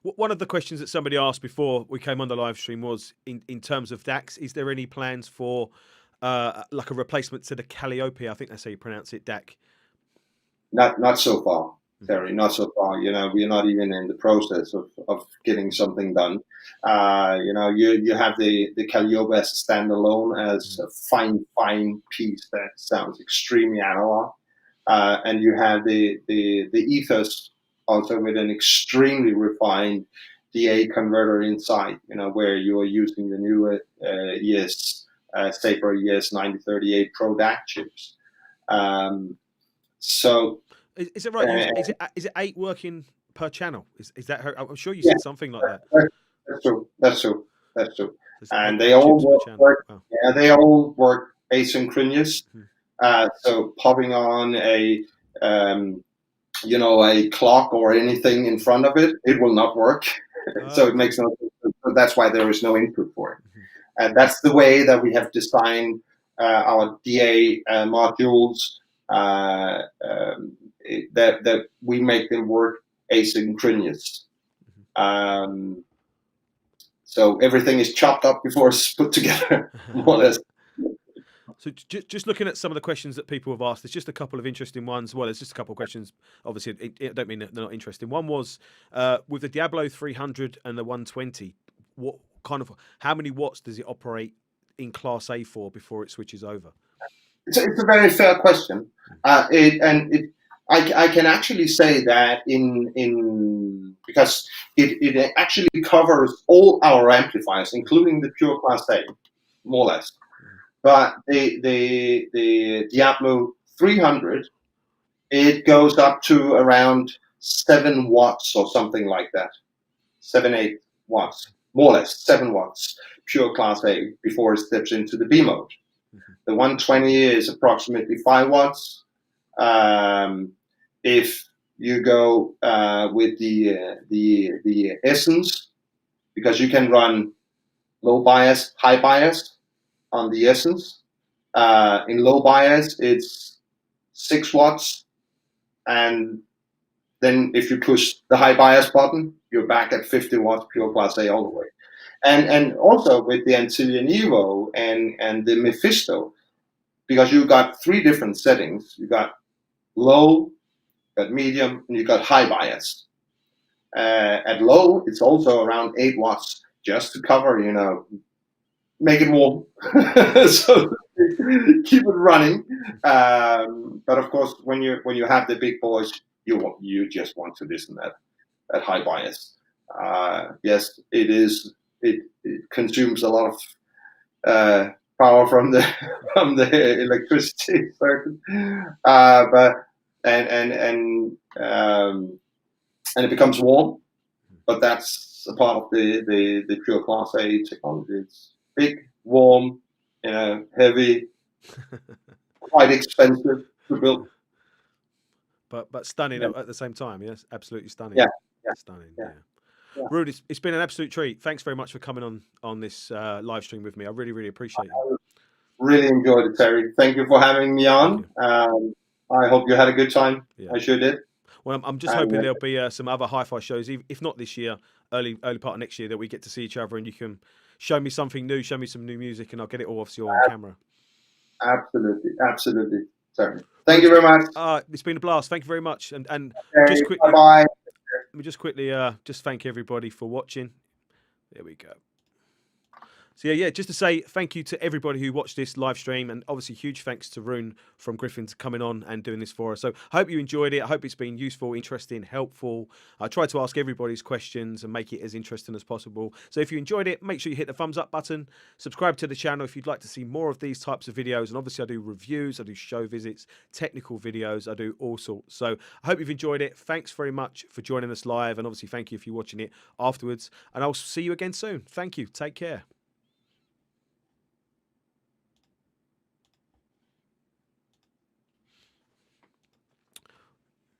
One of the questions that somebody asked before we came on the live stream was, in terms of DACs, is there any plans for like a replacement to the Calliope? I think that's how you pronounce it, DAC. Not so far, Terry. Not so far. We're not even in the process of getting something done. You have the Calliope as a standalone, as a fine piece that sounds extremely analog, and you have the Ethos also with an extremely refined DA converter inside. Where you are using the new Safer ES 9038 Pro DAC chips. So is it right? Is it 8 working per channel? Is that how, I'm sure you said something like that. That's true. And they all work. Oh. Yeah, they all work asynchronous. So popping on a clock or anything in front of it, it will not work. So it makes no sense. So that's why there is no input for it. And that's the way that we have designed our DA modules. That we make them work asynchronous. So everything is chopped up before it's put together, more or less. So just looking at some of the questions that people have asked, there's just a couple of interesting ones. Well, there's just a couple of questions. Obviously, I don't mean they're not interesting. One was with the Diablo 300 and the 120. How many watts does it operate in Class A for before it switches over? It's a very fair question. I can actually say that because it actually covers all our amplifiers, including the pure Class A, more or less. But the Diablo 300, it goes up to around 7 watts or something like that, 7-8 watts, more or less 7 watts, pure Class A, before it steps into the B mode. The 120 is approximately 5 watts. If you go with the Essence, because you can run low bias, high bias on the Essence. In low bias, it's 6 watts, and then if you push the high bias button, you're back at 50 watts pure Class A all the way. and also with the Antillian Evo and the Mephisto, because you got 3 different settings. You got low, you got medium, and you got high bias. At low, it's also around 8 watts, just to cover, make it warm, so keep it running. But of course, when you have the big boys, you just want to listen at high bias. Yes, it consumes a lot of power from the electricity circuit, but and it becomes warm. But that's a part of the pure Class A technology. It's big, warm, heavy, quite expensive to build. But stunning at the same time. Yes, absolutely stunning. Yeah, Stunning. yeah. Rune, it's been an absolute treat. Thanks very much for coming on this live stream with me. I really, really appreciate it. Really enjoyed it, Terry. Thank you for having me on. I hope you had a good time. Yeah. I sure did. Well, I'm just hoping there'll be some other hi-fi shows, if not this year, early part of next year, that we get to see each other and you can show me something new, show me some new music, and I'll get it all obviously on camera. Absolutely, Terry. Thank you very much. It's been a blast. Thank you very much. And Okay, just quickly, bye. let me just quickly just thank everybody for watching. There we go. So yeah, just to say thank you to everybody who watched this live stream, and obviously huge thanks to Rune from Gryphon for coming on and doing this for us. So I hope you enjoyed it. I hope it's been useful, interesting, helpful. I tried to ask everybody's questions and make it as interesting as possible. So if you enjoyed it, make sure you hit the thumbs up button, subscribe to the channel if you'd like to see more of these types of videos. And obviously I do reviews, I do show visits, technical videos, I do all sorts. So I hope you've enjoyed it. Thanks very much for joining us live, and obviously thank you if you're watching it afterwards. And I'll see you again soon. Thank you. Take care.